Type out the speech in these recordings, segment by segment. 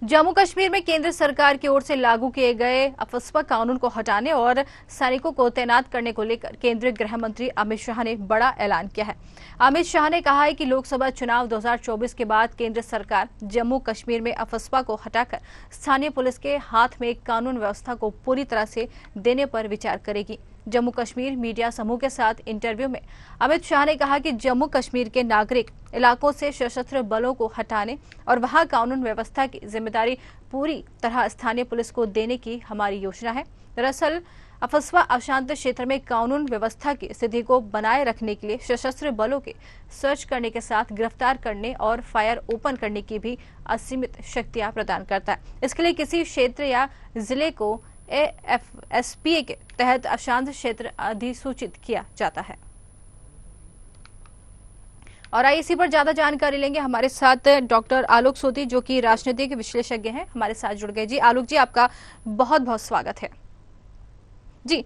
जम्मू कश्मीर में केंद्र सरकार की ओर से लागू किए गए अफस्पा कानून को हटाने और सैनिकों को तैनात करने को लेकर केंद्रीय गृह मंत्री अमित शाह ने बड़ा ऐलान किया है। अमित शाह ने कहा है कि लोकसभा चुनाव 2024 के बाद केंद्र सरकार जम्मू कश्मीर में अफस्पा को हटाकर स्थानीय पुलिस के हाथ में कानून व्यवस्था को पूरी तरह से देने पर विचार करेगी। जम्मू कश्मीर मीडिया समूह के साथ इंटरव्यू में अमित शाह ने कहा कि जम्मू कश्मीर के नागरिक इलाकों से सशस्त्र बलों को हटाने और वहां कानून व्यवस्था की जिम्मेदारी पूरी तरह स्थानीय पुलिस को देने की हमारी योजना है। दरअसल अफस्पा अशांत क्षेत्र में कानून व्यवस्था की स्थिति को बनाए रखने के लिए सशस्त्र बलों के सर्च करने के साथ गिरफ्तार करने और फायर ओपन करने की भी असीमित शक्तियां प्रदान करता है। इसके लिए किसी क्षेत्र या जिले को AFSPA के तहत अशांत क्षेत्र अधिसूचित किया जाता है। और आइए इसी पर ज्यादा जानकारी लेंगे। हमारे साथ डॉक्टर आलोक सोती जो कि राजनीतिक विश्लेषज्ञ हैं, हमारे साथ जुड़ गए। जी आलोक जी, आपका बहुत बहुत स्वागत है। जी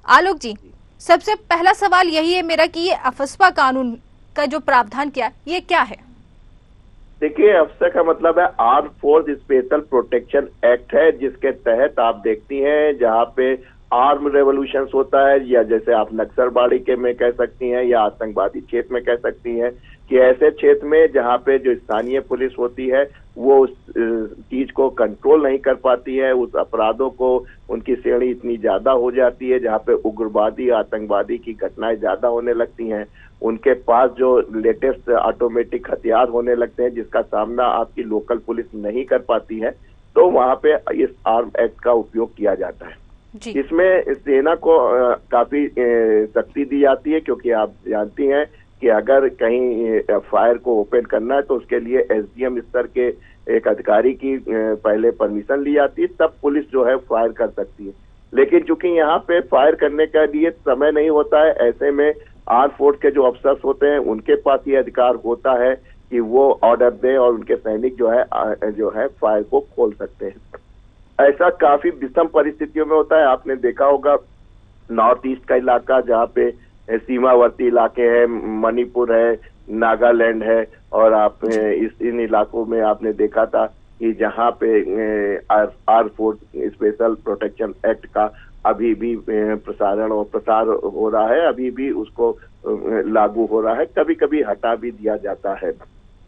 आलोक जी, सबसे पहला सवाल यही है मेरा कि ये अफस्पा कानून का जो प्रावधान किया ये क्या है? देखिए, अफस्पा का मतलब है arm force special protection act है, जिसके तहत आप देखती हैं जहाँ पे आर्म रेवोल्यूशन होता है, या जैसे आप नक्सलबाड़ी के में कह सकती हैं या आतंकवादी क्षेत्र में कह सकती हैं, कि ऐसे क्षेत्र में जहाँ पे जो स्थानीय पुलिस होती है वो उस चीज को कंट्रोल नहीं कर पाती है, उस अपराधों को उनकी श्रेणी इतनी ज्यादा हो जाती है, जहाँ पे उग्रवादी आतंकवादी की घटनाएं ज्यादा होने लगती हैं, उनके पास जो लेटेस्ट ऑटोमेटिक हथियार होने लगते हैं जिसका सामना आपकी लोकल पुलिस नहीं कर पाती है, तो वहां पे इस आर्म एक्ट का उपयोग किया जाता है। इसमें सेना को काफी शक्ति दी जाती है, क्योंकि आप जानती हैं कि अगर कहीं फायर को ओपन करना है तो उसके लिए SDM स्तर के एक अधिकारी की पहले परमिशन ली जाती है, तब पुलिस जो है फायर कर सकती है। लेकिन चूंकि यहाँ पे फायर करने के लिए समय नहीं होता है, ऐसे में आर्म फोर्स के जो अफसर होते हैं उनके पास ये अधिकार होता है कि वो ऑर्डर दे और उनके सैनिक जो है फायर को खोल सकते हैं। ऐसा काफी विषम परिस्थितियों में होता है। आपने देखा होगा नॉर्थ ईस्ट का इलाका जहाँ पे सीमावर्ती इलाके हैं, मणिपुर है, नागालैंड है, और आप इन इलाकों में आपने देखा था कि जहाँ पे arm force special protection act का अभी भी प्रसारण और प्रसार हो रहा है, अभी भी उसको लागू हो रहा है, कभी कभी हटा भी दिया जाता है।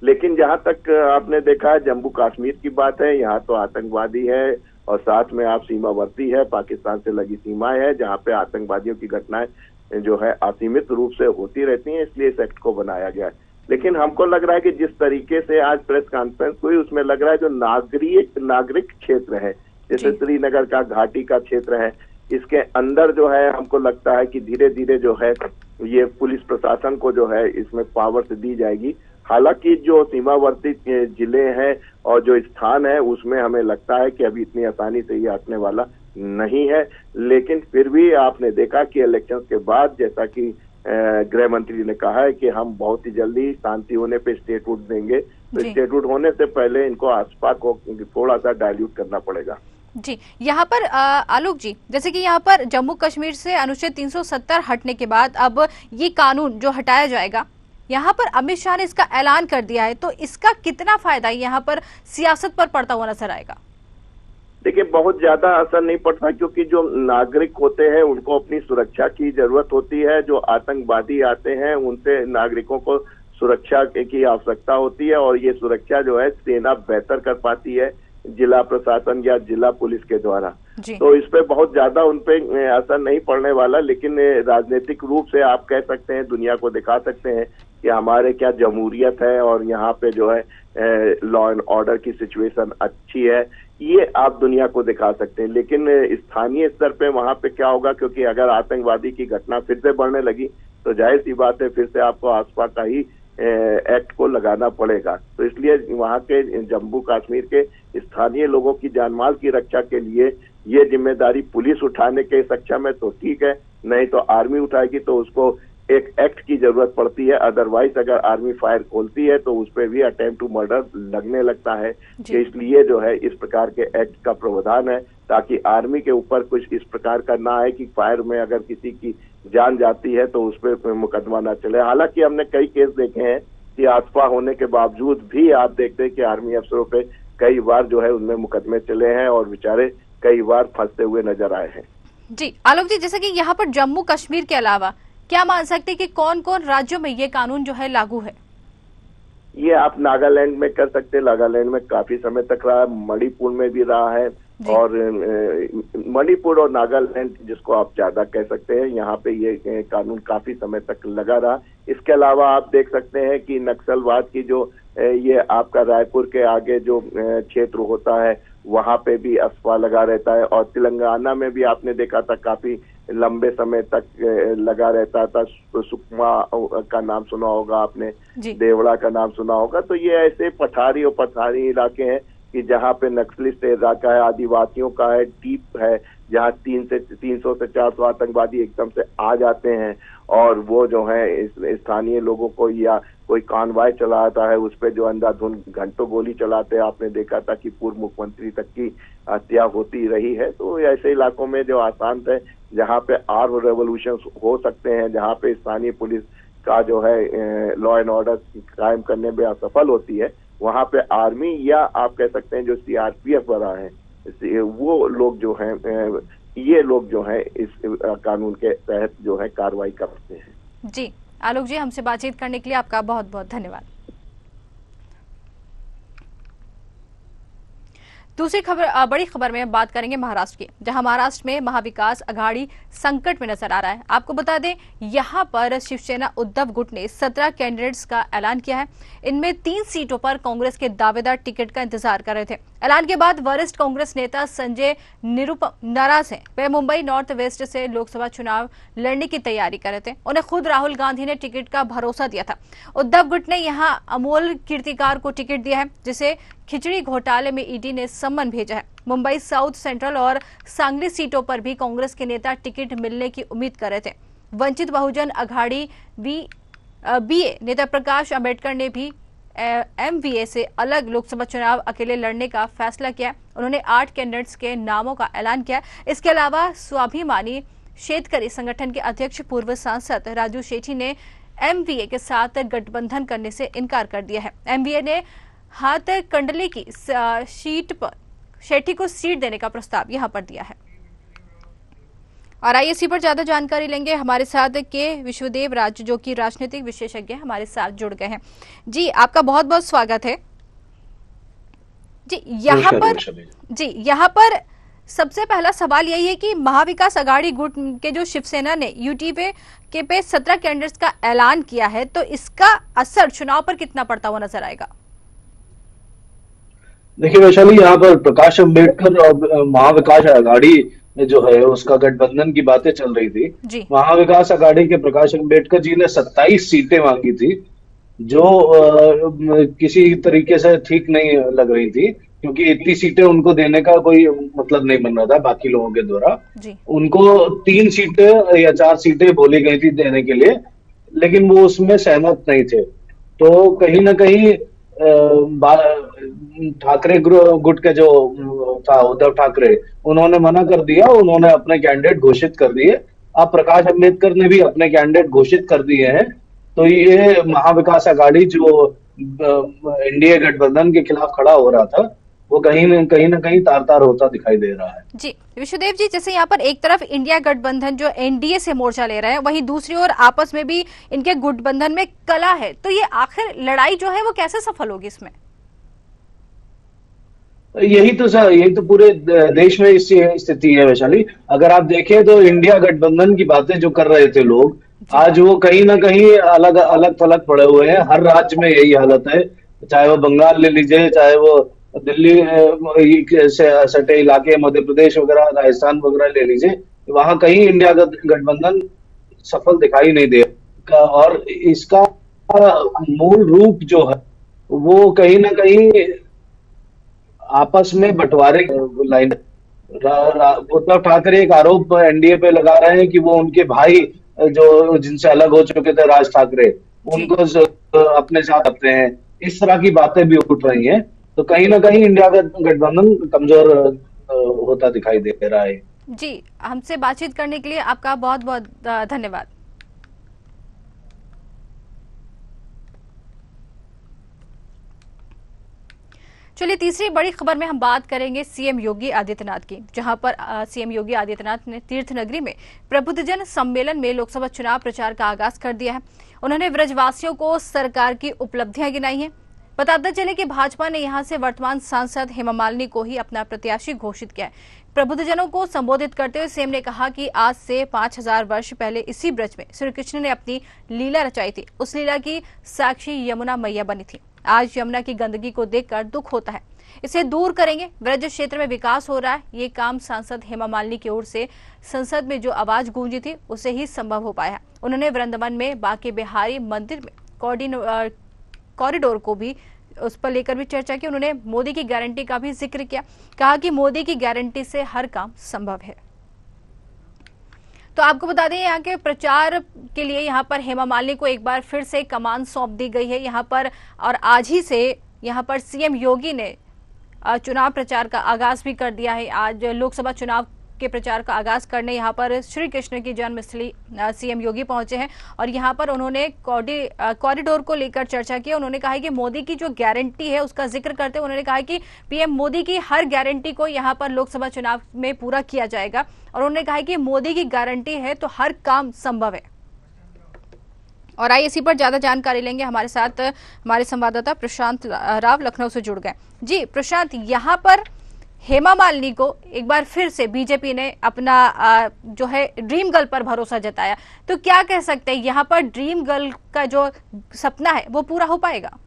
लेकिन जहाँ तक आपने देखा है जम्मू कश्मीर की बात है, यहाँ तो आतंकवादी है और साथ में आप सीमावर्ती है, पाकिस्तान से लगी सीमाएं है, जहाँ पे आतंकवादियों की घटनाएं जो है असीमित रूप से होती रहती हैं, इसलिए इस एक्ट को बनाया गया है। लेकिन हमको लग रहा है कि जिस तरीके से आज प्रेस कॉन्फ्रेंस हुई उसमें लग रहा है जो नागरिक क्षेत्र है, जैसे श्रीनगर का घाटी का क्षेत्र है, इसके अंदर जो है हमको लगता है कि धीरे धीरे जो है ये पुलिस प्रशासन को जो है इसमें पावर्स दी जाएगी। हालांकि जो सीमावर्ती जिले हैं और जो स्थान है उसमें हमें लगता है कि अभी इतनी आसानी से ये हटने वाला नहीं है। लेकिन फिर भी आपने देखा कि इलेक्शन के बाद जैसा कि गृह मंत्री ने कहा है कि हम बहुत ही जल्दी शांति होने पे स्टेटहुड देंगे, तो स्टेटहुड होने से पहले इनको अफस्पा को थोड़ा सा डाइल्यूट करना पड़ेगा। जी, यहाँ पर आलोक जी, जैसे कि यहाँ पर जम्मू कश्मीर से अनुच्छेद 370 हटने के बाद अब ये कानून जो हटाया जाएगा, यहाँ पर अमित शाह ने इसका ऐलान कर दिया है, तो इसका कितना फायदा यहाँ पर सियासत पर पड़ता हुआ नजर आएगा? देखिए, बहुत ज्यादा असर नहीं पड़ता, क्योंकि जो नागरिक होते हैं उनको अपनी सुरक्षा की जरूरत होती है। जो आतंकवादी आते हैं उनसे नागरिकों को सुरक्षा की आवश्यकता होती है, और ये सुरक्षा जो है सेना बेहतर कर पाती है जिला प्रशासन या जिला पुलिस के द्वारा। तो इस पे बहुत ज्यादा उनपे असर नहीं पड़ने वाला। लेकिन राजनीतिक रूप से आप कह सकते हैं, दुनिया को दिखा सकते हैं कि हमारे क्या जमहूरियत है और यहाँ पे जो है लॉ एंड ऑर्डर की सिचुएशन अच्छी है, ये आप दुनिया को दिखा सकते हैं। लेकिन स्थानीय स्तर पे वहां पे क्या होगा, क्योंकि अगर आतंकवादी की घटना फिर से बढ़ने लगी तो जाहिर सी बात है फिर से आपको आसपास का ही एक्ट को लगाना पड़ेगा। तो इसलिए वहां के जम्मू कश्मीर के स्थानीय लोगों की जानमाल की रक्षा के लिए ये जिम्मेदारी पुलिस उठाने के सक्षम है तो ठीक है, नहीं तो आर्मी उठाएगी, तो उसको एक एक्ट की जरूरत पड़ती है। अदरवाइज अगर आर्मी फायर खोलती है तो उस पर भी अटेम्प्ट टू मर्डर लगने लगता है। कि इसलिए जो है इस प्रकार के एक्ट का प्रावधान है, ताकि आर्मी के ऊपर कुछ इस प्रकार का ना है कि फायर में अगर किसी की जान जाती है तो उस पर मुकदमा ना चले। हालांकि हमने कई केस देखे हैं कि अफवाह होने के बावजूद भी आप देखते हैं कि आर्मी अफसरों पे कई बार जो है उनमें मुकदमे चले हैं और बेचारे कई बार फंसते हुए नजर आए हैं। जी आलोक जी, जैसे कि यहाँ पर जम्मू कश्मीर के अलावा क्या मान सकते हैं कि कौन कौन राज्यों में ये कानून जो है लागू है? ये आप नागालैंड में कर सकते हैं, नागालैंड में काफी समय तक रहा है, मणिपुर में भी रहा है, और मणिपुर और नागालैंड जिसको आप ज्यादा कह सकते हैं, यहाँ पे ये कानून काफी समय तक लगा रहा। इसके अलावा आप देख सकते हैं कि नक्सलवाद की जो ये आपका रायपुर के आगे जो क्षेत्र होता है वहां पे भी अफवाह लगा रहता है, और तेलंगाना में भी आपने देखा था काफी लंबे समय तक लगा रहता था। सुकमा का नाम सुना होगा आपने, देवड़ा का नाम सुना होगा। तो ये ऐसे पठारी इलाके हैं कि जहाँ पे नक्सलिस्ट इलाका है, आदिवासियों का है, डीप है, जहाँ 300 से 400 आतंकवादी एकदम से आ जाते हैं और वो जो है स्थानीय लोगों को या कोई कानवाय चलाता है उस पर जो अंधाधुंध घंटों गोली चलाते हैं। आपने देखा था कि पूर्व मुख्यमंत्री तक की हत्या होती रही है। तो ऐसे इलाकों में जो अशांत है, जहाँ पे आर्म रेवोल्यूशन हो सकते हैं, जहाँ पे स्थानीय पुलिस का जो है लॉ एंड ऑर्डर कायम करने में असफल होती है, वहाँ पे आर्मी या आप कह सकते हैं जो सीआरपीएफ वाला है, वो लोग जो हैं, ये लोग जो हैं इस कानून के तहत जो है कार्रवाई करते हैं। जी आलोक जी, हमसे बातचीत करने के लिए आपका बहुत बहुत धन्यवाद। दूसरी खबर, बड़ी खबर में बात करेंगे महाराष्ट्र की, जहां महाराष्ट्र में महाविकास अघाड़ी संकट में नजर आ रहा है। आपको बता दें, यहां पर शिवसेना उद्धव गुट ने 17 कैंडिडेट्स का ऐलान किया है। इनमें 3 सीटों पर कांग्रेस के दावेदार टिकट का इंतजार कर रहे थे। ऐलान के बाद वरिष्ठ कांग्रेस नेता संजय निरुपम नाराज हैं। वे मुंबई नॉर्थ वेस्ट से लोकसभा चुनाव लड़ने की तैयारी कर रहे थे। उन्हें खुद राहुल गांधी ने टिकट का भरोसा दिया था। उद्धव गुट ने यहां अमोल कीर्तिकार को टिकट दिया है, जिसे खिचड़ी घोटाले में ईडी ने सम्मन भेजा है। मुंबई साउथ सेंट्रल और सांगली सीटों पर भी कांग्रेस के नेता टिकट मिलने की उम्मीद कर रहे थे। वंचित बहुजन अघाड़ी बीए नेता प्रकाश अंबेडकर ने भी एमवीए से अलग लोकसभा चुनाव अकेले लड़ने का फैसला किया। उन्होंने 8 कैंडिडेट्स के नामों का ऐलान किया। इसके अलावा स्वाभिमानी शेतकरी संगठन के अध्यक्ष पूर्व सांसद राजू शेट्टी ने एमवीए के साथ गठबंधन करने से इनकार कर दिया है। एमवीए ने हाथ कंडली की सीट पर शेट्टी को सीट देने का प्रस्ताव यहां पर दिया है। और आइए इसी पर ज्यादा जानकारी लेंगे। हमारे साथ के विश्वदेव राज, जो कि राजनीतिक विशेषज्ञ हमारे साथ जुड़ गए हैं। जी आपका बहुत बहुत स्वागत है। जी यहाँ पर सबसे पहला सवाल यही है कि महाविकास अघाड़ी गुट के जो शिवसेना ने यूटीवे के पे 17 कैंडिडेट्स का ऐलान किया है, तो इसका असर चुनाव पर कितना पड़ता हुआ नजर आएगा? देखिए वैशाली, यहाँ पर प्रकाश अंबेडकर और महाविकास अघाड़ी जो है उसका गठबंधन की बातें चल रही थी। महाविकास अघाड़ी के प्रकाश अंबेडकर जी ने 27 सीटें मांगी थी, जो किसी तरीके से ठीक नहीं लग रही थी, क्योंकि इतनी सीटें उनको देने का कोई मतलब नहीं बन रहा था बाकी लोगों के द्वारा। उनको 3 सीटें या 4 सीटें बोली गई थी देने के लिए, लेकिन वो उसमें सहमत नहीं थे। तो कहीं ना कहीं ठाकरे गुट के जो था उद्धव ठाकरे, उन्होंने मना कर दिया, उन्होंने अपने कैंडिडेट घोषित कर दिए। अब प्रकाश अंबेडकर ने भी अपने कैंडिडेट घोषित कर दिए हैं। तो ये महाविकास अघाड़ी जो एनडीए गठबंधन के खिलाफ खड़ा हो रहा था, वो कहीं ना कहीं तार तार होता दिखाई दे रहा है। जी विश्वदेव जी, जैसे यहाँ पर एक तरफ इंडिया गठबंधन जो एनडीए से मोर्चा ले रहे हैं, वहीं दूसरी ओर आपस में भी इनके गठबंधन में कला है। तो ये आखिर लड़ाई जो है वो कैसे सफल होगी इसमें? यही तो पूरे देश में इस स्थिति है वैशाली। अगर आप देखें तो इंडिया गठबंधन की बातें जो कर रहे थे लोग, आज वो कहीं ना कहीं अलग थलग पड़े हुए हैं। हर राज्य में यही हालत है, चाहे वो बंगाल ले लीजिए, चाहे वो दिल्ली से सटे इलाके, मध्य प्रदेश वगैरह, राजस्थान वगैरह ले लीजिए, वहां कहीं इंडिया गठबंधन सफल दिखाई नहीं दे। और इसका मूल रूप जो है वो कहीं ना कहीं आपस में बंटवारे लाइन। उद्धव ठाकरे एक आरोप एनडीए पे लगा रहे हैं कि वो उनके भाई जो जिनसे अलग हो चुके थे, राज ठाकरे, उनको अपने साथ रखते हैं। इस तरह की बातें भी उठ रही हैं। तो कहीं ना कहीं इंडिया गठबंधन कमजोर होता दिखाई दे रहा है। जी, हमसे बातचीत करने के लिए आपका बहुत बहुत धन्यवाद। चलिए तीसरी बड़ी खबर में हम बात करेंगे सीएम योगी आदित्यनाथ की, जहां पर सीएम योगी आदित्यनाथ ने तीर्थ नगरी में प्रबुद्धजन सम्मेलन में लोकसभा चुनाव प्रचार का आगाज कर दिया है। उन्होंने ब्रजवासियों को सरकार की उपलब्धियां गिनाई हैं। बताते चले कि भाजपा ने यहां से वर्तमान सांसद हेमा मालिनी को ही अपना प्रत्याशी घोषित किया है। प्रबुद्धजनों को संबोधित करते हुए सीएम ने कहा कि आज से 5000 वर्ष पहले इसी ब्रज में श्री कृष्ण ने अपनी लीला रचाई थी। उस लीला की साक्षी यमुना मैया बनी थी। आज यमुना की गंदगी को देखकर दुख होता है, इसे दूर करेंगे। ब्रज क्षेत्र में विकास हो रहा है, ये काम सांसद हेमा मालिनी की ओर से संसद में जो आवाज गूंजी थी उसे ही संभव हो पाया। उन्होंने वृंदावन में बांके बिहारी मंदिर में कॉरिडोर को भी उस पर लेकर भी चर्चा की। उन्होंने मोदी की गारंटी का भी जिक्र किया, कहा कि मोदी की गारंटी से हर काम संभव है। तो आपको बता दें यहाँ के प्रचार के लिए यहाँ पर हेमा मालिनी को एक बार फिर से कमान सौंप दी गई है यहाँ पर, और आज ही से यहाँ पर सीएम योगी ने चुनाव प्रचार का आगाज भी कर दिया है। आज लोकसभा चुनाव के प्रचार का आगाज करने यहाँ पर श्री कृष्ण की जन्मस्थली सीएम योगी पहुंचे हैं और यहाँ पर उन्होंने कॉरिडोर को लेकर चर्चा की। उन्होंने कहा कि मोदी की जो गारंटी है उसका जिक्र करते हुए उन्होंने कहा कि पीएम मोदी की हर गारंटी को यहाँ पर लोकसभा चुनाव में पूरा किया जाएगा और उन्होंने कहा कि मोदी की गारंटी है तो हर काम संभव है। और आइए इसी पर ज्यादा जानकारी लेंगे, हमारे साथ हमारे संवाददाता प्रशांत राव लखनऊ से जुड़ गए। जी प्रशांत, यहाँ पर हेमा मालिनी को एक बार फिर से बीजेपी ने अपना जो है ड्रीम गर्ल पर भरोसा जताया, तो क्या कह सकते हैं यहाँ पर ड्रीम गर्ल का जो सपना है वो पूरा हो पाएगा?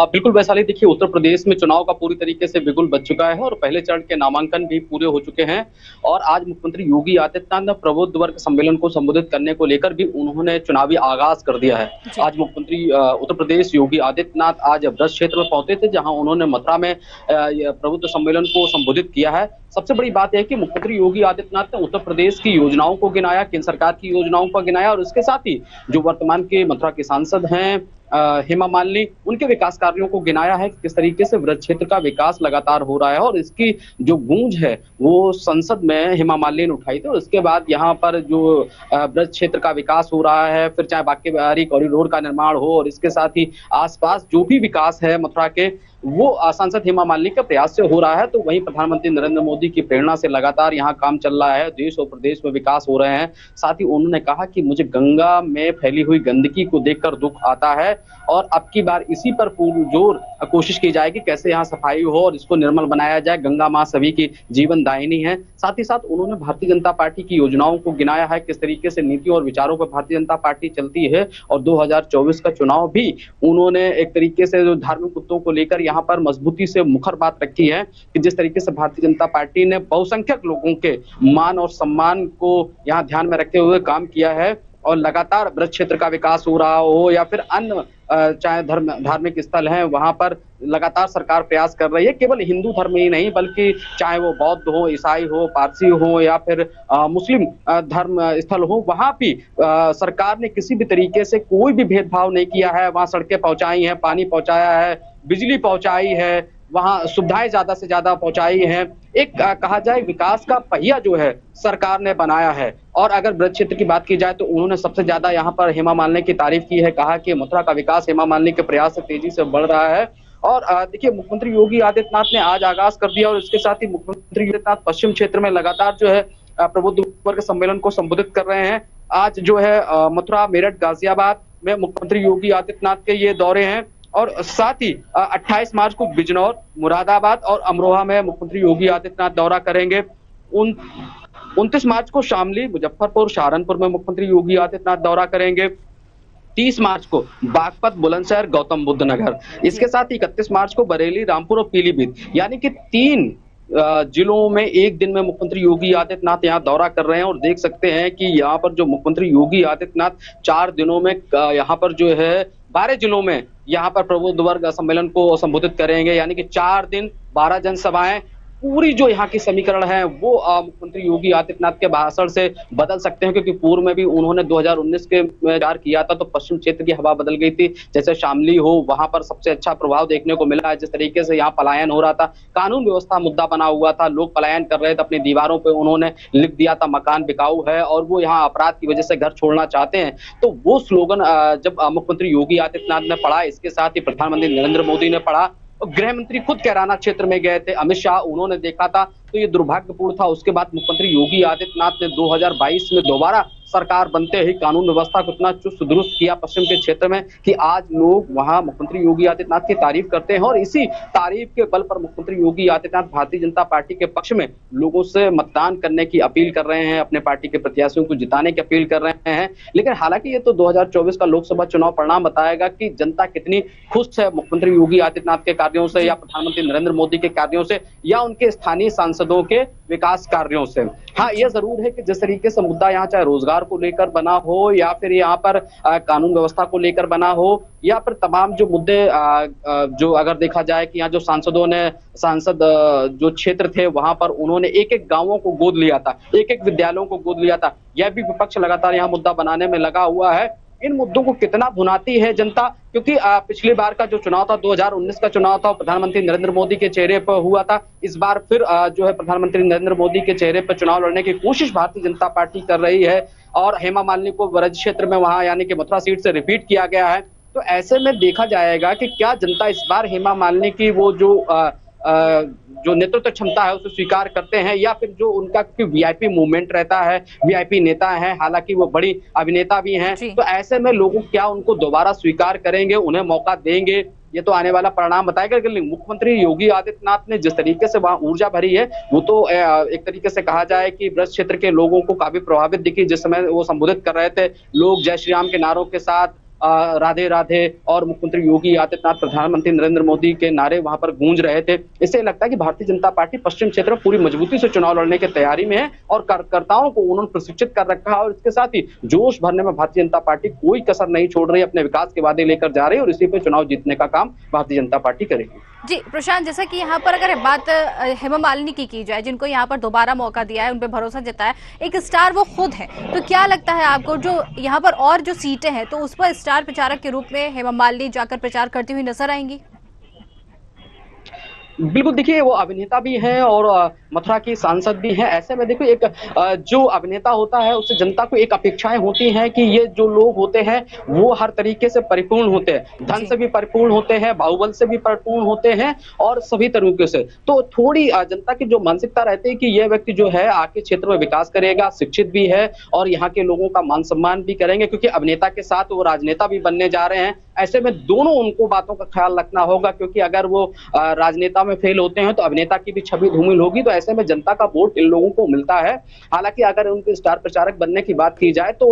बिल्कुल वैशाली, देखिए उत्तर प्रदेश में चुनाव का पूरी तरीके से बिगुल बज चुका है और पहले चरण के नामांकन भी पूरे हो चुके हैं और आज मुख्यमंत्री योगी आदित्यनाथ ने प्रबुद्ध वर्ग सम्मेलन को संबोधित करने को लेकर भी उन्होंने चुनावी आगाज कर दिया है। आज मुख्यमंत्री उत्तर प्रदेश योगी आदित्यनाथ आज ब्रज क्षेत्र में पहुंचे थे, जहां उन्होंने मथुरा में प्रबुद्ध सम्मेलन को संबोधित किया है। सबसे बड़ी बात है कि मुख्यमंत्री योगी आदित्यनाथ ने उत्तर प्रदेश की योजनाओं को गिनाया, केंद्र सरकार की योजनाओं को गिनाया और इसके साथ ही जो वर्तमान के मथुरा के सांसद हैं हेमा मालिनी, उनके विकास कार्यों को गिनाया है, किस तरीके से ब्रज क्षेत्र का विकास लगातार हो रहा है और इसकी जो गूंज है वो संसद में हेमा मालिनी ने उठाई थी। और उसके बाद यहाँ पर जो ब्रज क्षेत्र का विकास हो रहा है, फिर चाहे बांके बिहारी कॉरिडोर का निर्माण हो और इसके साथ ही आसपास जो भी विकास है मथुरा के, वो सांसद हेमा मालिनी के प्रयास से हो रहा है। तो वहीं प्रधानमंत्री नरेंद्र मोदी की प्रेरणा से लगातार यहाँ काम चल रहा है, देश और प्रदेश में विकास हो रहे हैं। साथ ही उन्होंने कहा कि मुझे गंगा में फैली हुई गंदगी को देखकर दुख आता है और अब की बार इसी पर पुरजोर कोशिश की जाएगी कैसे यहाँ सफाई हो और इसको निर्मल बनाया जाए। गंगा माँ सभी की जीवन दायिनी है। साथ ही साथ उन्होंने भारतीय जनता पार्टी की योजनाओं को गिनाया है, किस तरीके से नीतियों और विचारों पर भारतीय जनता पार्टी चलती है और 2024 का चुनाव भी उन्होंने एक तरीके से जो धार्मिक मुद्दों को लेकर यहाँ पर मजबूती से मुखर बात रखी है कि जिस तरीके से भारतीय जनता पार्टी ने बहुसंख्यक लोगों के मान और सम्मान को यहाँ ध्यान में रखते हुए काम किया है और लगातार ब्रज क्षेत्र का विकास हो रहा हो या फिर अन्य चाहे धार्मिक स्थल हैं वहां पर लगातार सरकार प्रयास कर रही है। केवल हिंदू धर्म ही नहीं बल्कि चाहे वो बौद्ध हो, ईसाई हो, पारसी हो या फिर मुस्लिम धर्म स्थल हो, वहां भी सरकार ने किसी भी तरीके से कोई भी भेदभाव नहीं किया है। वहां सड़कें पहुंचाई हैं, पानी पहुंचाया है, बिजली पहुंचाई है, वहां सुविधाएं ज्यादा से ज्यादा पहुंचाई हैं। एक कहा जाए विकास का पहिया जो है सरकार ने बनाया है। और अगर ब्रज क्षेत्र की बात की जाए तो उन्होंने सबसे ज्यादा यहाँ पर हेमा मालिनी की तारीफ की है, कहा कि मथुरा का विकास हेमा मालिनी के प्रयास से तेजी से बढ़ रहा है। और देखिए मुख्यमंत्री योगी आदित्यनाथ ने आज आगाज कर दिया और इसके साथ ही मुख्यमंत्री योगी आदित्यनाथ पश्चिम क्षेत्र में लगातार जो है प्रबुद्ध वर्ग सम्मेलन को संबोधित कर रहे हैं। आज जो है मथुरा, मेरठ, गाजियाबाद में मुख्यमंत्री योगी आदित्यनाथ के ये दौरे हैं और साथ ही 28 मार्च को बिजनौर, मुरादाबाद और अमरोहा में मुख्यमंत्री योगी आदित्यनाथ दौरा करेंगे। 29 मार्च को शामली, मुजफ्फरपुर, सहारनपुर में मुख्यमंत्री योगी आदित्यनाथ दौरा करेंगे। 30 मार्च को बागपत, बुलंदशहर, गौतम बुद्ध नगर। इसके साथ ही 31 मार्च को बरेली, रामपुर और पीलीभीत, यानी कि 3 जिलों में एक दिन में मुख्यमंत्री योगी आदित्यनाथ यहाँ दौरा कर रहे हैं। और देख सकते हैं कि यहाँ पर जो मुख्यमंत्री योगी आदित्यनाथ 4 दिनों में यहाँ पर जो है 12 जिलों में यहाँ पर प्रबुद्ध वर्ग सम्मेलन को संबोधित करेंगे, यानी कि 4 दिन 12 जनसभाएं पूरी जो यहाँ की समीकरण है वो मुख्यमंत्री योगी आदित्यनाथ के भाषण से बदल सकते हैं, क्योंकि पूर्व में भी उन्होंने 2019 के विचार किया था तो पश्चिम क्षेत्र की हवा बदल गई थी। जैसे शामली हो, वहां पर सबसे अच्छा प्रभाव देखने को मिला है। जिस तरीके से यहाँ पलायन हो रहा था, कानून व्यवस्था मुद्दा बना हुआ था, लोग पलायन कर रहे थे, अपनी दीवारों पे उन्होंने लिख दिया था मकान बिकाऊ है और वो यहाँ अपराध की वजह से घर छोड़ना चाहते हैं। तो वो स्लोगन जब मुख्यमंत्री योगी आदित्यनाथ ने पढ़ा, इसके साथ ही प्रधानमंत्री नरेंद्र मोदी ने पढ़ा, गृह मंत्री खुद कैराना क्षेत्र में गए थे, अमित शाह, उन्होंने देखा था, तो ये दुर्भाग्यपूर्ण था। उसके बाद मुख्यमंत्री योगी आदित्यनाथ ने 2022 में दोबारा सरकार बनते ही कानून व्यवस्था को इतना चुस्त दुरुस्त किया पश्चिम के क्षेत्र में कि आज लोग वहां मुख्यमंत्री योगी आदित्यनाथ की तारीफ करते हैं और इसी तारीफ के बल पर मुख्यमंत्री योगी आदित्यनाथ भारतीय जनता पार्टी के पक्ष में लोगों से मतदान करने की अपील कर रहे हैं, अपने पार्टी के प्रत्याशियों को जिताने की अपील कर रहे हैं। लेकिन हालांकि ये तो 2024 का लोकसभा चुनाव परिणाम बताएगा कि जनता कितनी खुश है मुख्यमंत्री योगी आदित्यनाथ के कार्यों से या प्रधानमंत्री नरेंद्र मोदी के कार्यों से या उनके स्थानीय सांसदों के विकास कार्यों से। हाँ, यह जरूर है कि जिस तरीके से मुद्दा यहाँ चाहे रोजगार को लेकर बना हो या फिर यहाँ पर कानून व्यवस्था को लेकर बना हो या फिर तमाम जो मुद्दे जो अगर देखा जाए कि यहाँ जो सांसद जो क्षेत्र थे वहां पर उन्होंने एक एक गांवों को गोद लिया था, एक एक विद्यालयों को गोद लिया था। यह भी विपक्ष लगातार यहाँ मुद्दा बनाने में लगा हुआ है। इन मुद्दों को कितना भुनाती है जनता, क्योंकि पिछली बार का जो चुनाव था 2019 का चुनाव था, प्रधानमंत्री नरेंद्र मोदी के चेहरे पर हुआ था। इस बार फिर जो है प्रधानमंत्री नरेंद्र मोदी के चेहरे पर चुनाव लड़ने की कोशिश भारतीय जनता पार्टी कर रही है और हेमा मालिनी को ब्रज क्षेत्र में वहां यानी कि मथुरा सीट से रिपीट किया गया है। तो ऐसे में देखा जाएगा कि क्या जनता इस बार हेमा मालिनी की वो जो नेतृत्व क्षमता है उसे स्वीकार करते हैं या फिर जो उनका वीआईपी मूवमेंट रहता है, वीआईपी नेता है, हालांकि वो बड़ी अभिनेता भी हैं, तो ऐसे में लोग क्या उनको दोबारा स्वीकार करेंगे, उन्हें मौका देंगे, ये तो आने वाला परिणाम बताएगा। लेकिन मुख्यमंत्री योगी आदित्यनाथ ने जिस तरीके से वहां ऊर्जा भरी है वो तो एक तरीके से कहा जाए कि ब्रज क्षेत्र के लोगों को काफी प्रभावित दिखी। जिस समय वो संबोधित कर रहे थे, लोग जय श्री राम के नारों के साथ राधे राधे और मुख्यमंत्री योगी आदित्यनाथ प्रधानमंत्री नरेंद्र मोदी के नारे वहां पर गूंज रहे थे। इससे लगता है कि भारतीय जनता पार्टी पश्चिम क्षेत्र में पूरी मजबूती से चुनाव लड़ने की तैयारी में है और कार्यकर्ताओं को उन्होंने प्रशिक्षित कर रखा है और इसके साथ ही जोश भरने में भारतीय जनता पार्टी कोई कसर नहीं छोड़ रही, अपने विकास के वादे लेकर जा रही है और इसी पे चुनाव जीतने का काम भारतीय जनता पार्टी करेगी। जी प्रशांत, जैसा कि यहाँ पर अगर बात हेमा मालिनी की जाए, जिनको यहाँ पर दोबारा मौका दिया है, उन पर भरोसा जताया, एक स्टार वो खुद है, तो क्या लगता है आपको जो यहाँ पर और जो सीटें हैं तो उस पर स्टार प्रचारक के रूप में हेमा मालिनी जाकर प्रचार करती हुई नजर आएंगी? बिल्कुल, देखिए वो अभिनेता भी हैं और मथुरा की सांसद भी हैं। ऐसे में देखो एक जो अभिनेता होता है उससे जनता को एक अपेक्षाएं होती हैं कि ये जो लोग होते हैं वो हर तरीके से परिपूर्ण होते हैं, धन से भी परिपूर्ण होते हैं, बाहुबल से भी परिपूर्ण होते हैं और सभी तरीके से। तो थोड़ी जनता की जो मानसिकता रहती है कि ये व्यक्ति जो है आके क्षेत्र में विकास करेगा, शिक्षित भी है और यहाँ के लोगों का मान सम्मान भी करेंगे, क्योंकि अभिनेता के साथ वो राजनेता भी बनने जा रहे हैं। ऐसे में दोनों उनको बातों का ख्याल रखना होगा, क्योंकि अगर वो राजनेता में फेल होते हैं तो अभिनेता की भी छवि धूमिल होगी। तो ऐसे में जनता का वोट इन लोगों को मिलता है। हालांकि अगर उनके स्टार प्रचारक बनने की बात की जाए तो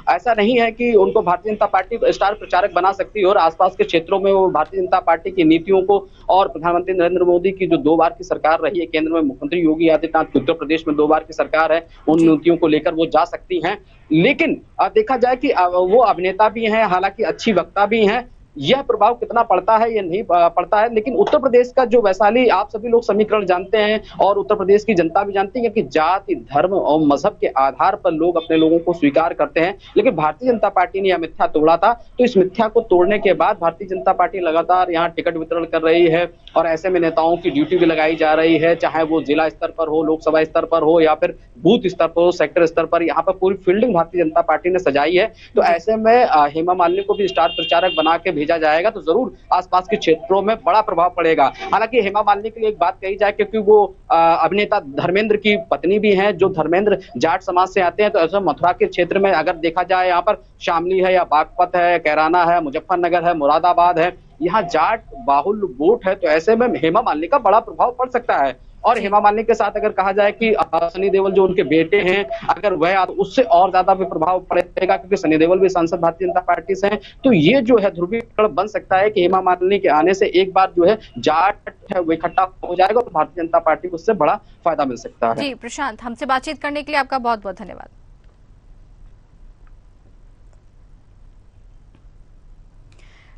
ऐसा नहीं है कि उनको भारतीय जनता पार्टी स्टार प्रचारक बना सकती है और आसपास के क्षेत्रों में वो भारतीय जनता पार्टी की नीतियों को और प्रधानमंत्री नरेंद्र मोदी की जो 2 बार की सरकार रही है केंद्र में, मुख्यमंत्री योगी आदित्यनाथ उत्तर प्रदेश में 2 बार की सरकार है, उन नीतियों को लेकर वो जा सकती हैं। लेकिन देखा जाए कि वो अभिनेता भी हैं, हालांकि अच्छी वक्ता भी हैं, यह प्रभाव कितना पड़ता है ये नहीं पड़ता है। लेकिन उत्तर प्रदेश का जो वैशाली आप सभी लोग समीकरण जानते हैं और उत्तर प्रदेश की जनता भी जानती है कि जाति, धर्म और मजहब के आधार पर लोग अपने लोगों को स्वीकार करते हैं। लेकिन भारतीय जनता पार्टी ने यह मिथ्या तोड़ा था, तो इस मिथ्या को तोड़ने के बाद भारतीय जनता पार्टी लगातार यहाँ टिकट वितरण कर रही है और ऐसे में नेताओं की ड्यूटी भी लगाई जा रही है, चाहे वो जिला स्तर पर हो, लोकसभा स्तर पर हो या फिर बूथ स्तर पर हो, सेक्टर स्तर पर। यहाँ पर पूरी फील्डिंग भारतीय जनता पार्टी ने सजाई है। तो ऐसे में हेमा मालिनी को भी स्टार प्रचारक बना के भेजा जाएगा तो जरूर आसपास के क्षेत्रों में बड़ा प्रभाव पड़ेगा। हालांकि हेमा मालिनी के लिए एक बात कही जाए, क्योंकि वो अभिनेता धर्मेंद्र की पत्नी भी हैं, जो धर्मेंद्र जाट समाज से आते हैं। तो ऐसे मथुरा के क्षेत्र में अगर देखा जाए, यहाँ पर शामली है या बागपत है, कैराना है, मुजफ्फरनगर है, मुरादाबाद है, यहाँ जाट बाहुल वोट है। तो ऐसे में हेमा मालिनी का बड़ा प्रभाव पड़ सकता है। और हेमा मालिनी के साथ अगर कहा जाए कि सनी देओल जो उनके बेटे हैं, अगर वह तो उससे और ज्यादा भी प्रभाव पड़ेगा, क्योंकि सनी देओल भी सांसद भारतीय जनता पार्टी से हैं। तो ये जो है ध्रुवीकरण बन सकता है कि हेमा मालिनी के आने से एक बार जो है जाट है वो इकट्ठा हो जाएगा और भारतीय जनता पार्टी को उससे बड़ा फायदा मिल सकता है। जी प्रशांत, हमसे बातचीत करने के लिए आपका बहुत बहुत धन्यवाद।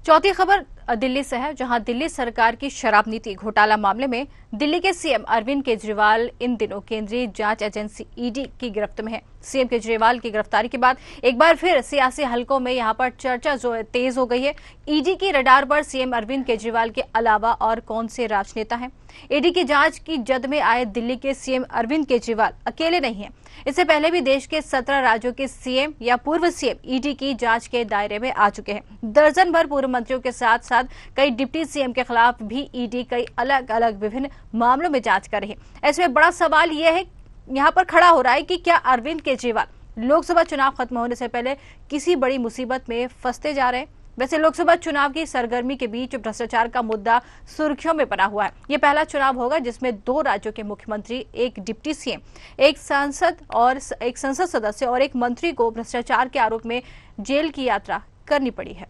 चौथी खबर दिल्ली से है, जहां दिल्ली सरकार की शराब नीति घोटाला मामले में दिल्ली के सीएम अरविंद केजरीवाल इन दिनों केंद्रीय जांच एजेंसी ईडी की गिरफ्त में है। सीएम केजरीवाल की गिरफ्तारी के बाद एक बार फिर सियासी हलकों में यहां पर चर्चा जो है तेज हो गई है। ईडी की रडार पर सीएम अरविंद केजरीवाल के अलावा और कौन से राजनेता हैं? ईडी की जांच की जद में आए दिल्ली के सीएम अरविंद केजरीवाल अकेले नहीं हैं। इससे पहले भी देश के 17 राज्यों के सीएम या पूर्व सीएम ईडी की जांच के दायरे में आ चुके हैं। दर्जन भर पूर्व मंत्रियों के साथ साथ कई डिप्टी सीएम के खिलाफ भी ईडी कई अलग अलग विभिन्न मामलों में जांच कर रही है। ऐसे में बड़ा सवाल यह है यहाँ पर खड़ा हो रहा है कि क्या अरविंद केजरीवाल लोकसभा चुनाव खत्म होने से पहले किसी बड़ी मुसीबत में फंसते जा रहे हैं? वैसे लोकसभा चुनाव की सरगर्मी के बीच भ्रष्टाचार का मुद्दा सुर्खियों में बना हुआ है। ये पहला चुनाव होगा जिसमें 2 राज्यों के मुख्यमंत्री, एक डिप्टी सीएम, एक संसद सदस्य और एक मंत्री को भ्रष्टाचार के आरोप में जेल की यात्रा करनी पड़ी है।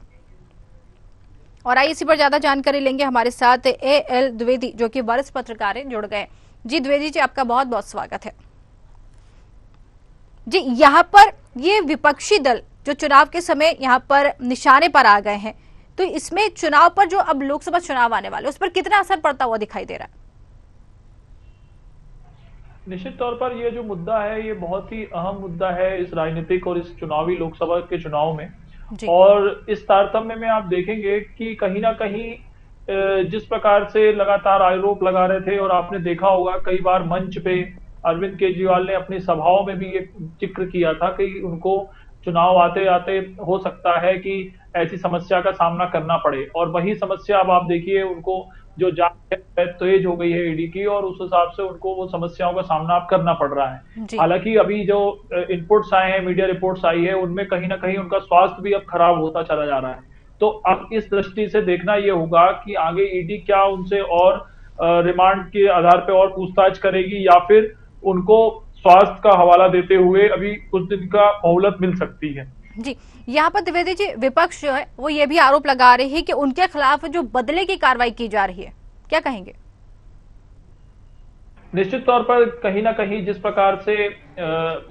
और आइए इसी पर ज्यादा जानकारी लेंगे। हमारे साथ एएल द्विवेदी जो कि वरिष्ठ पत्रकार हैं जुड़ गए। जी द्विवेदी जी, आपका बहुत बहुत स्वागत है। जी, यहाँ पर ये विपक्षी दल जो चुनाव के समय यहाँ पर निशाने पर आ गए हैं, तो इसमें चुनाव पर जो अब लोकसभा चुनाव आने वाले उस पर कितना असर पड़ता हुआ दिखाई दे रहा है? निश्चित तौर पर ये जो मुद्दा है ये बहुत ही अहम मुद्दा है इस राजनीतिक और इस चुनावी लोकसभा के चुनाव में। और इस तारतम्य में आप देखेंगे कि कहीं ना कहीं जिस प्रकार से लगातार आरोप लगा रहे थे, और आपने देखा होगा कई बार मंच पे अरविंद केजरीवाल ने अपनी सभाओं में भी ये जिक्र किया था कि उनको चुनाव आते आते हो सकता है कि ऐसी समस्या का सामना करना पड़े। और वही समस्या अब आप देखिए, उनको जो जांच तेज हो गई है ईडी की, और उस हिसाब से उनको वो समस्याओं का सामना अब करना पड़ रहा है। हालांकि अभी जो इनपुट्स आए हैं, मीडिया रिपोर्ट्स आई है, उनमें कहीं ना कहीं उनका स्वास्थ्य भी अब खराब होता चला जा रहा है। तो अब इस दृष्टि से देखना ये होगा कि आगे ईडी क्या उनसे और रिमांड के आधार पर और पूछताछ करेगी, या फिर उनको स्वास्थ्य का हवाला देते हुए अभी कुछ दिन का मोहलत मिल सकती है। जी, यहाँ पर द्विवेदी जी, विपक्ष जो है वो ये भी आरोप लगा रही है कि उनके खिलाफ जो बदले की कार्रवाई की जा रही है, क्या कहेंगे? निश्चित तौर पर कहीं ना कहीं जिस प्रकार से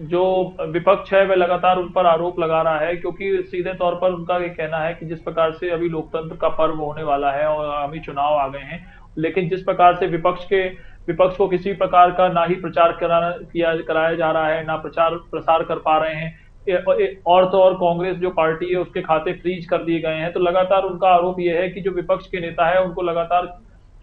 जो विपक्ष है वह लगातार उन पर आरोप लगा रहा है, क्योंकि सीधे तौर पर उनका ये कहना है कि जिस प्रकार से अभी लोकतंत्र का पर्व होने वाला है और आगामी चुनाव आ गए हैं, लेकिन जिस प्रकार से विपक्ष को किसी प्रकार का ना ही प्रचार कराया जा रहा है, ना प्रसार कर पा रहे हैं, और तो और कांग्रेस जो पार्टी है उसके खाते फ्रीज कर दिए गए हैं। तो लगातार उनका आरोप यह है कि जो विपक्ष के नेता है उनको लगातार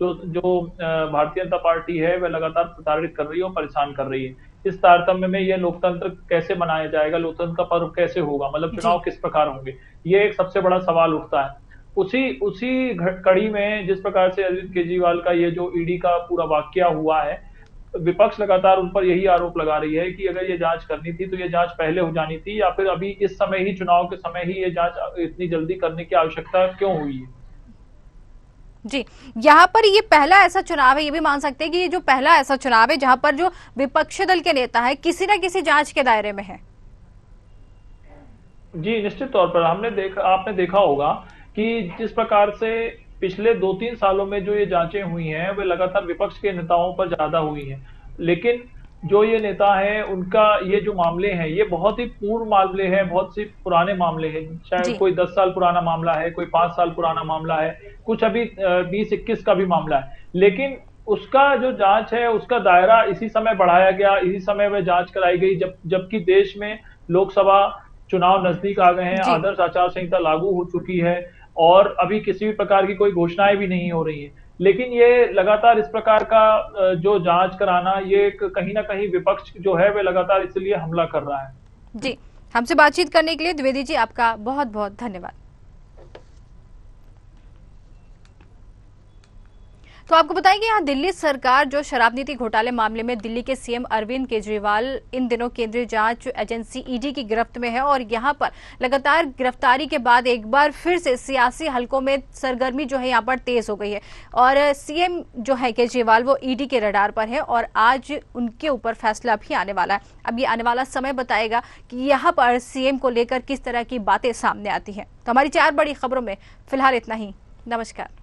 जो भारतीय जनता पार्टी है वह लगातार प्रताड़ित कर रही है और परेशान कर रही है। इस तारतम्य में यह लोकतंत्र कैसे मनाया जाएगा, लोकतंत्र का पर्व कैसे होगा, मतलब चुनाव किस प्रकार होंगे, ये एक सबसे बड़ा सवाल उठता है। उसी कड़ी में जिस प्रकार से अरविंद केजरीवाल का ये जो ईडी का पूरा वाकया हुआ है, विपक्ष लगातार उन पर यही आरोप लगा रही है कि अगर ये जांच करनी थी तो ये जांच पहले हो जानी थी, या फिर अभी इस समय ही, चुनाव के समय ही ये जांच इतनी जल्दी करने की आवश्यकता क्यों हुई है। जी, यहाँ पर ये पहला ऐसा चुनाव है, ये भी मान सकते हैं कि ये जो पहला ऐसा चुनाव है जहां पर जो विपक्षी दल के नेता है किसी न किसी जांच के दायरे में है। जी, निश्चित तौर पर आपने देखा होगा कि जिस प्रकार से पिछले 2-3 सालों में जो ये जांचें हुई हैं वे लगातार विपक्ष के नेताओं पर ज्यादा हुई हैं, लेकिन जो ये नेता हैं उनका ये जो मामले हैं ये बहुत ही पूर्व मामले हैं, बहुत से पुराने मामले हैं। शायद कोई 10 साल पुराना मामला है, कोई 5 साल पुराना मामला है, कुछ अभी 20-21 का भी मामला है, लेकिन उसका जो जांच है उसका दायरा इसी समय बढ़ाया गया, इसी समय वह जांच कराई गई जबकि देश में लोकसभा चुनाव नजदीक आ गए हैं, आदर्श आचार संहिता लागू हो चुकी है और अभी किसी भी प्रकार की कोई घोषणाएं भी नहीं हो रही है। लेकिन ये लगातार इस प्रकार का जो जांच कराना, ये कहीं ना कहीं विपक्ष जो है वह लगातार इसलिए हमला कर रहा है। जी, हमसे बातचीत करने के लिए द्विवेदी जी आपका बहुत बहुत धन्यवाद। तो आपको बताएं कि यहाँ दिल्ली सरकार जो शराब नीति घोटाले मामले में दिल्ली के सीएम अरविंद केजरीवाल इन दिनों केंद्रीय जांच एजेंसी ईडी की गिरफ्त में है, और यहाँ पर लगातार गिरफ्तारी के बाद एक बार फिर से सियासी हलकों में सरगर्मी जो है यहाँ पर तेज हो गई है, और सीएम जो है केजरीवाल वो ईडी के रडार पर है और आज उनके ऊपर फैसला भी आने वाला है। अब ये आने वाला समय बताएगा कि यहाँ पर सीएम को लेकर किस तरह की बातें सामने आती है। तो हमारी 4 बड़ी खबरों में फिलहाल इतना ही। नमस्कार।